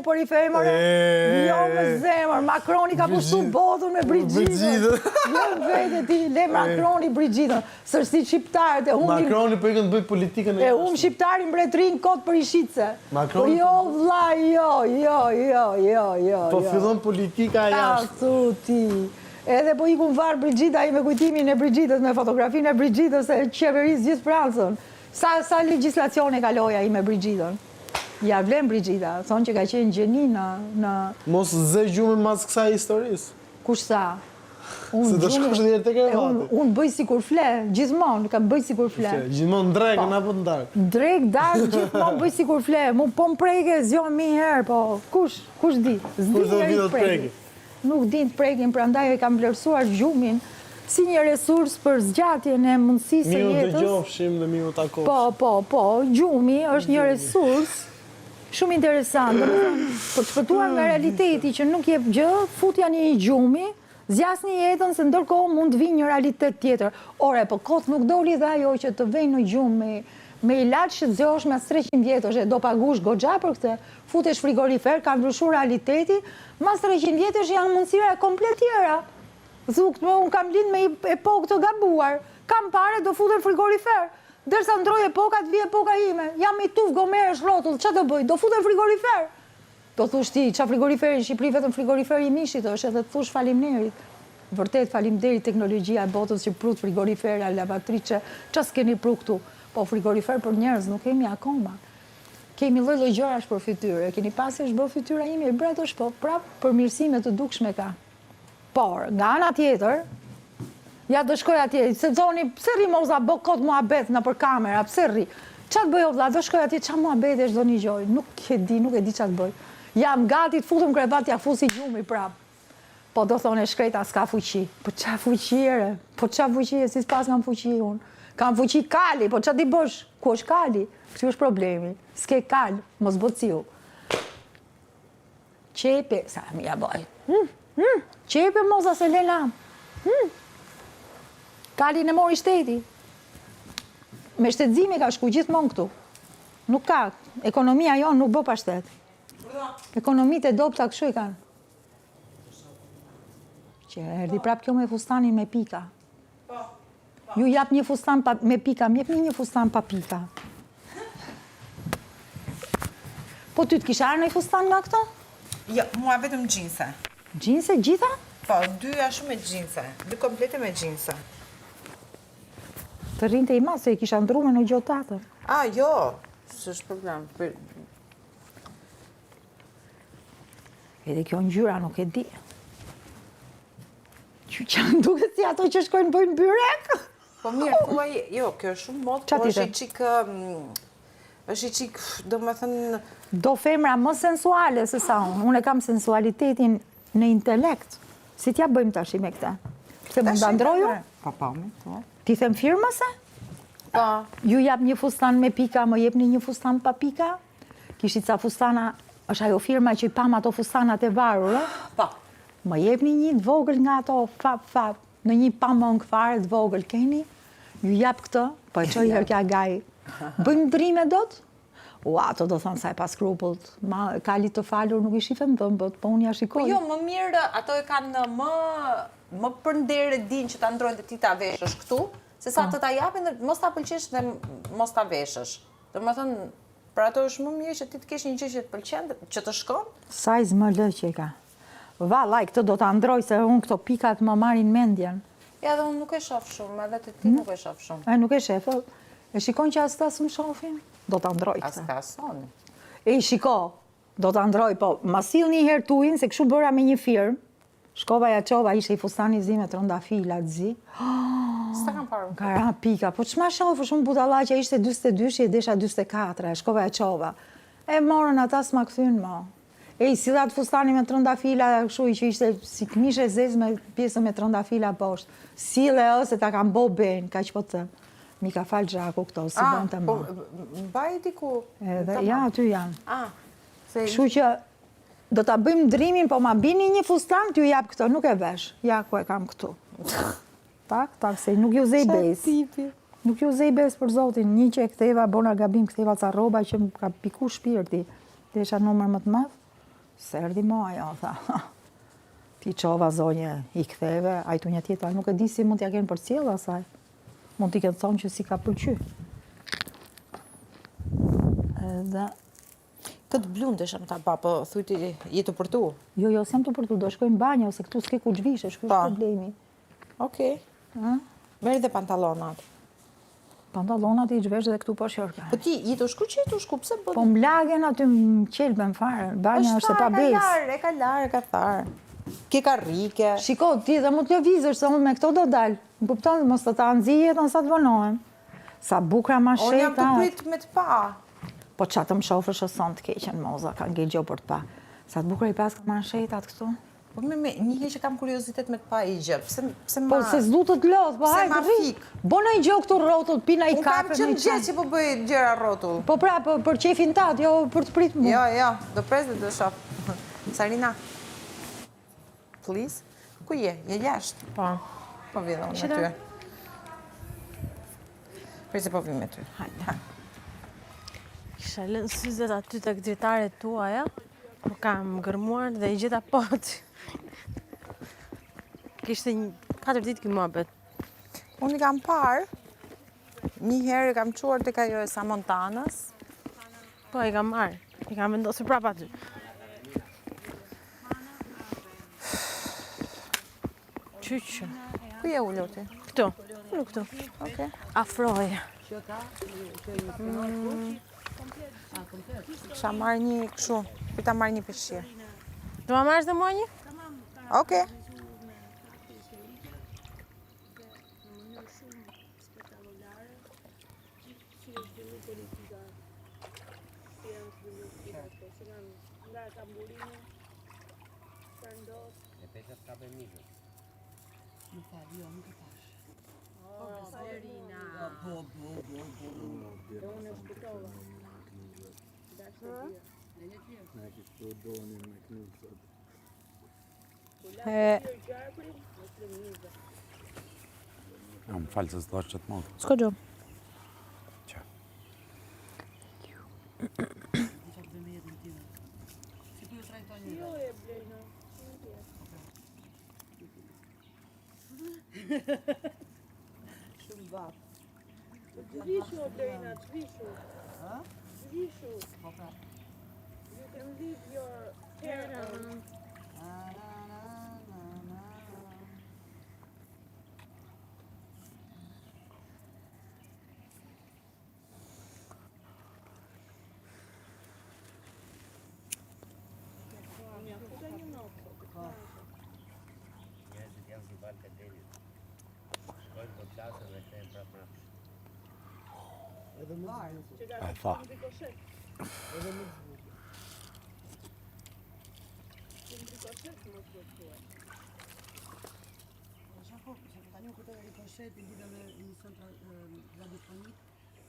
për i femër. Jo më zemër. Macroni ka pushtu botën me Brigjitën. Jo në vete ti, le Macroni Brigjitën. Sërsi shqiptarët e humbin... Macroni për i kënë të bëjt politikën e humbin shqiptarin mbretërin kot për i shqitse. Jo, vlla, jo. Po fillon politika jashtë. Ta thu ti. Edhe po ikun varë Brigjita i me kujtimin e Brigjitës, me fotografinë e Brigjitës e qeverisë gjithë Francën. Sa legislacione kaloja i me Brigjitën. Ja vlen Brigjita, thonë që ka qenë gjeni në... Mos zë gjumë mas kësaj historisë. Kush sa? Se të shkosh dhe të kërvati. Unë bëj si kur fle, gjithmonë, kam bëj si kur fle. Gjithmonë drekën apo në darkë? Drek, darkë, gjithmonë bëj si kur fle. Mu po më preke, zjo mi herë, po kush di? Kush do vido të preke? Nuk din të prekin, pra ndaj e kam vlerësuar gjumin si një resurs për zgjatjen e mundësisë së jetës. Miu të gjofshim dhe miu të akofshim. Po, gjumi është një resurs shumë interesant. Për të shpëtuar nga realiteti që nuk jep gjë, futja një gjumi, zjasni jetën se ndërkohë mund të vinë një realitet tjetër. Ore, po kot nuk doli dhe ajo që të vejnë në gjumë me ilaç që të zgjohesh me 300 vjetësh e do pagush goxha për këtë, futesh frigorifer, ka ndryshuar realiteti, mas 300 vjetësh janë mundësira komplet tjera. Thukt, unë kam lind me epokë të gabuar, kam pare, do futem frigorifer. Derisa ndroj epoka, të vi epoka ime. Jam i tuf, gomere, shrotull, që të bëj? Do futem frigorifer. Do thush ti, qa frigoriferi në Shqipëri, vetëm frigoriferi i mishit është, edhe të thush faleminderit. Vërtet faleminderit teknologjia e botës që prut frigorifera, lavatrice, qa s'keni pru këtu? Po frigorifer për njerëz nuk kemi akoma. Kemi lloj gjërash për fytyrë. Keni pasi është bërë fytyra ime e bret është, po prap përmirësime të dukshme ka. Por, nga ana tjetër, ja do shkoj atje, se thoni, pse rri moza bë kot muhabet në për kamera, pse rri? Qa të bëj o vlla, do shkoj atje, qa muhabet është do një gjoj? Nuk e di qa të bëj. Jam gati të futem krevat, ja fusi gjumi prap. Po do thone shkreta s'ka fuqi. Po qa fuqi ere? Po qa fuqi e si s'pas kam fuqi unë? Kam fuqi kali, po qa ti bësh? Ku është kali? Këtu është problemi. S'ke kal, mos bociu. Qepe, sa mi ja bëj. Qepe moza se le lam. Kali në mori shteti. Me shtetëzimi ka shku gjithmonë këtu. Nuk ka. Ekonomia jonë nuk bë pa shtet. Ekonomit e dopta kështu i kanë. Që erdi prap kjo me fustanin me pika. Ju jap një fustan me pika, më jepni një fustan pa pika. Po ty të kisha arë në fustan nga këto? Jo, mua vetëm gjinse. Gjinse, gjitha? Po, dyja shumë me gjinse. Dy komplete me gjinse. Të rinte i ma, se i kisha ndru me në gjotatër. Jo, s'është problem. Edhe kjo ngjyra nuk e di. Që janë duke si ato që shkojnë bëjnë byrek? Po mirë, thuaj, jo, kjo është shumë mod, po është i qik, do me thënë... Do femra më sensuale se sa unë. Unë e kam sensualitetin në intelekt. Si t'ja bëjmë tash me këta? Se mund bandroju? Po, me to. Ti them firmëse? Po. Ju jap një fustan me pika, më jepni një fustan pa pika? Kishit sa fustana, është ajo firma që i pam ato fustanat e varur, Po. Më jepni një të vogël nga ato fap, në një pamong fare të vogël keni, ju jap këtë, po e qoj herë kja gaj, bëjmë drime dot? Ato do thonë sa e pas krupullt, kalit të falur nuk i shifem dhëmbët, po unë ja shikoj. Po jo, më mirë, ato e kanë më përndere din që ta ndrojnë dhe ti ta veshësh këtu, se sa të ta japin dhe mos ta pëlqesh dhe mos ta veshësh. Dhe më thënë, për ato është më mirë që ti të kesh një gjë që të pëlqen, që të shkon? Sajz më lë që ka. Vallaj, këtë do të ndroj se unë këto pikat më marin mendjen. Ja, dhe unë nuk e shof shumë, edhe të ti nuk e shof shumë. Nuk e shef, e shikon që as ta së më shofin? Do të ndroj këtë. As ka soni. E shiko, do të ndroj, po, ma sil një herë tuin, se këshu bëra me një firmë, shkova ja qova, ishe i fustani zi me trëndafila të zi. S'ta kam parë. Kara pika, po që ma shofë shumë budala që ishte 22, e desha 24, shkova ja qova. E morën ata s'ma këthyn, ma. E si datë fustani me trëndafila, këshu i që ishte si këmishe zez me pjesën me trëndafila poshtë. Sile ose ta kam bo ben, ka që po të mi ka falë gjaku këto, si bënd të ma. Mbaj diku? Ja, aty janë. Kështu që do ta bëjmë ndrimin, po ma bini një fustan, t'ju jap këto, nuk e vesh. Ja, ku e kam këtu. Tak, se nuk ju zej bes. Nuk ju zej bes për zotin. Një që e ktheva, bona gabim, ktheva ca roba që më ka piku shpirti. Desha numër më të madh. Se erdi maja, tha. Ti qova zonje i ktheve, a i tu një tjetër, nuk e di si mund t'ja kenë për cjellë asaj. Mund t'i kenë thonë që si ka pëlqy. Edhe... Këtë blundeshëm ta pa, po thuj ti je të përtu? Jo, s'jam të përtu, do shkojmë banjë, ose këtu s'ke ku gjvishesh, kjo është problemi. Okej. Merë dhe pantalonat. Pantalonat i gjvesh dhe këtu po shërka. Po ti, je të shku që je të shku, pse Po m'lagen aty më qelben fare, banja është e pa besë. E ka larë, ka tharë. Ke karrike. Shiko, ti dhe mu të lëvizësh, se unë me këto do dalë. Më kupton, mos të ta nëzijet, në sa të vonohem. Sa bukra ma sheta. Unë jam të prit me të pa. Po qa të më shofësh o son të keqen moza, ka ngej gjo për të pa. Sa të bukra i pas ka ma shetat këtu. Po një që kam kuriozitet me të pa i gjë. Pse ma... Po se s'du të t'lodh, po hajtë rri. fik. Bo në i gjo këtu rotull, pina i kape. Unë kam qënë gjë që po bëj gjëra rotull. Po pra, për qefin tatë, jo për të prit mu. Jo, do pres dhe do shof. Sarina. Please? Ku je? Je jashtë? Po. Po vidhe unë me ty. Prisi po vi me ty. Hajde. Kisha lënë syzet aty të këgjitare tuaja, po kam gërmuar dhe i gjitha poti. Kishte 4 ditë kjo muhabet. Unë i kam parë, një herë i kam quar të ajo e Sa Montanës. Po, i kam marrë. I kam vendosur prapa aty. Qyqë. Ku je ullur ti? Këtu. Ullur këtu. Okej. Afroje. Kisha marrë një këshu. Pita marrë një peshqirë. Do ma marrësh dhe mua një? Okej. Më falë se s'dash që të madhë. S'ko gjo. Qa? E tha.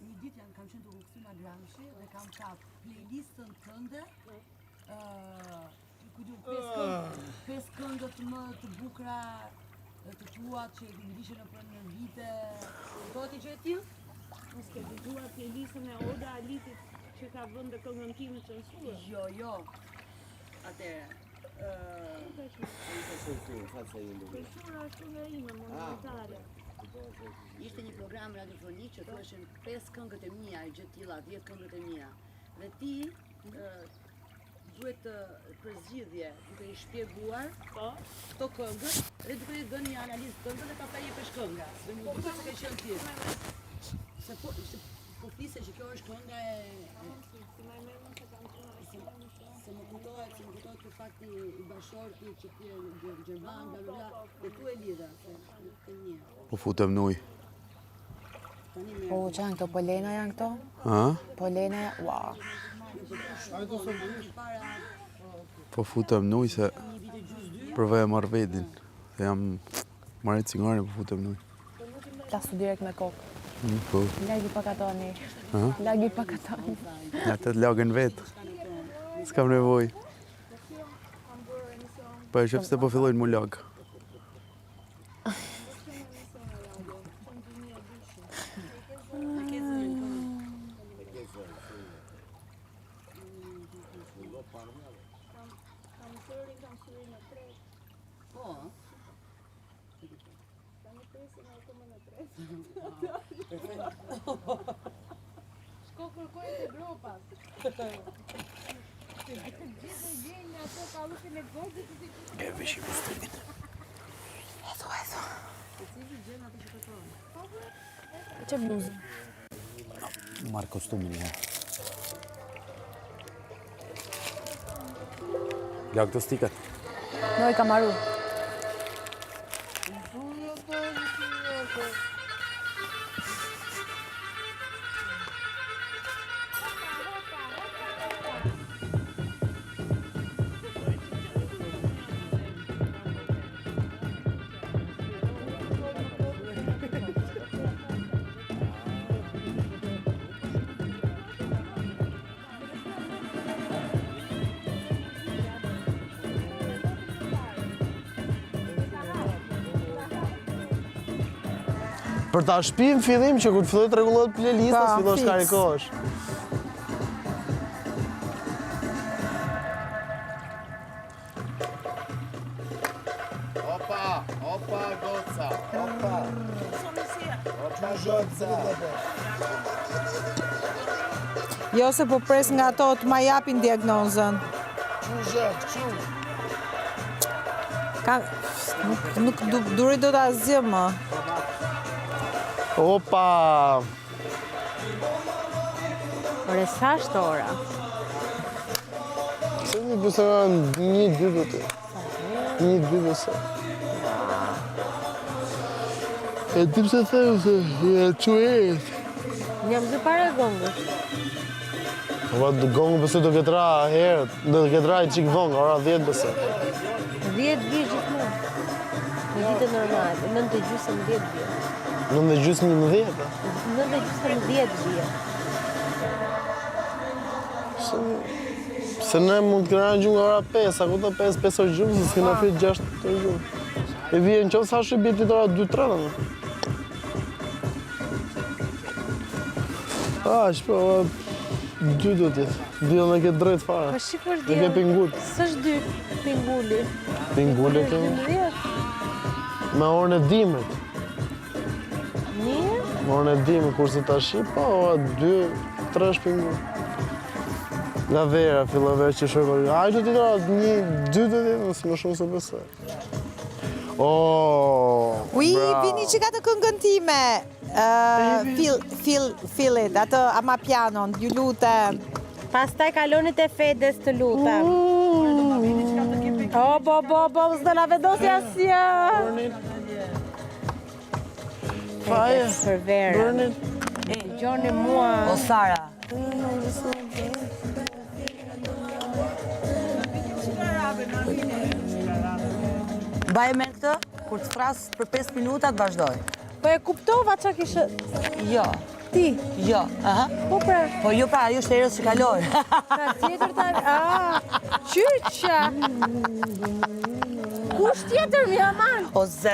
Një ditë kam qenë të Roksina Gramshi dhe kam kap playlistën tënde, pesë këngët më të bukura të tua që i ndishën në vite. Do t'i gjë e tillë? Mos ke dëgjuar playlistën e Oda Alitit që ka vënë dhe këngën time censurë? Jo. Atëre. Censura është nga ime monumentale. Ishte një program radiofonik që thuheshin 5 këngët e mia, gjë të tilla, 10 këngët e mia. Dhe ti duhet të përzgjidhje duke i shpjeguar këto këngët dhe duke i dhënë një analizë këngëve dhe pastaj jepesh kënga. Dhe më duket se ka qenë ti. Se po flisë që kjo është kënga e se më kujtohet ky fakti i bashortit që ti Gjerman, bla bla bla, dhe ku e lidha se e një. Po futem nuj. Po, që janë këto? Polena janë këto? Ha? Polena, wow. Po futem nuj se përvej e marrë vedin. Se jam marrë cigare, po futem nuj. Lasu direkt me kokë. Po. Lagi pak atoni. Ha? Lagi pak atoni. Ja të lagën vetë. S'kam nevoj. Po e shëpë se po fillojnë mu lagë. Shko kërkoj të gropat. Gjithë gjenjë ato kallutin e gojës. E vesh i kostumin. Eto. Që bluzë? Marr kostumin, ja. Ja këto stikat. No i ka marru. Për ta shpim fillim që kur të filloj të rregullohet playlista, fillosh të karikohesh. Opa, goca, opa. Opa, goca. Jo se po pres nga ato të ma japin diagnozën. Nuk duri do ta zgjë më. Opa! Ore, sa është ora? Se një përse nga 1-2 do të. 1-2 përse. E ti pse theu se e quet. Jam dy pare gongës. Ova gongë përse do ketra herët, do ketra i qik vongë, ora 10 përse. 10 vje gjithmonë. Në ditë normal, 9 gjysëm 10 vje. 9 gjysmë 11? 9 gjysëm 10 vje. Se ne mund të kërana gjumë nga ora 5, a ku të 5 orë gjumë, se s'kena fit 6 orë gjumë. E vijen qovë sa shë bjetit ora 2-3 dhe. Shpo, 2 do t'jetë. Dillë në këtë drejtë fare. Po shikosh Në ke pingull. S'është 2 pingulli. Pingull e kemi? 12. Me orën e dimit. Mirë? Me orën e dimit, kurse tash, po, 2-3 shpingull. Nga vera, fillon vera që shokër. Aj do t'i dra, 1-2 do t'jetë, nësë më shumë se besoj. Ui, vini që ka të këngën time. Filit, atë Amapianon, ju lutem. Pastaj kalonit e Fedes të lutem. Po, s'do na vendosi asja. Faje, Për vera. bërnit. Gjoni mua. O Sara. Baje me këtë, kur të frasë për 5 minuta të vazhdoj. Po e kuptova që kishë... Jo, Ti? jo, aha. Po pra, Po jo pra, ajo është erës që kaloj. ka tjetër tani... Qyqa! Kush tjetër mi aman? O zë,